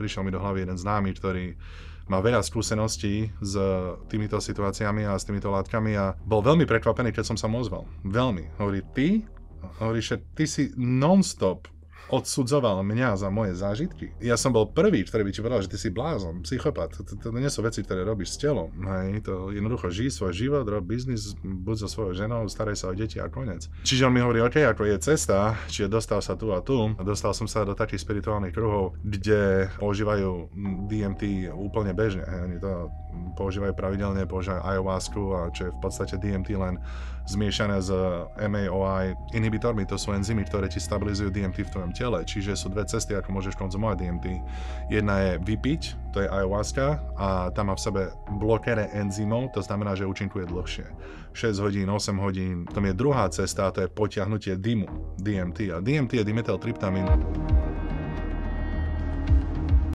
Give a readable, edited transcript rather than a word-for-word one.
prišiel mi do hlavy jeden známy, ktorý má veľa skúseností s týmito situáciami a s týmito látkami a bol veľmi prekvapený, keď som sa mu ozval. Veľmi. Hovorí, že ty si non-stop odsudzoval mňa za moje zážitky. Ja som bol prvý, ktorý by ti povedal, že ty si blázon, psychopat. To nie sú veci, ktoré robíš s telom. Hej, to jednoducho žij svoj život, rob biznis, buď so svojou ženou, staraj sa o deti a konec. Čiže on mi hovorí, OK, ako je cesta, čiže dostal sa tu a tu. Dostal som sa do takých spirituálnych kruhov, kde používajú DMT úplne bežne. Hej, oni to používajú pravidelne, používajú ayahuasku, a čo je v podstate DMT len zmiešané s MAOI inhibitormi, to sú enzymy, ktoré ti stabilizujú DMT v tvojom tele, čiže sú dve cesty, ako môžeš konzumovať DMT. Jedna je vypiť, to je ayahuasca a tam má v sebe blokere enzymov, to znamená, že účinkuje dlhšie. 6 hodín, 8 hodín. Tam je druhá cesta, a to je potiahnutie dymu, DMT. A DMT je dimethyltryptamín.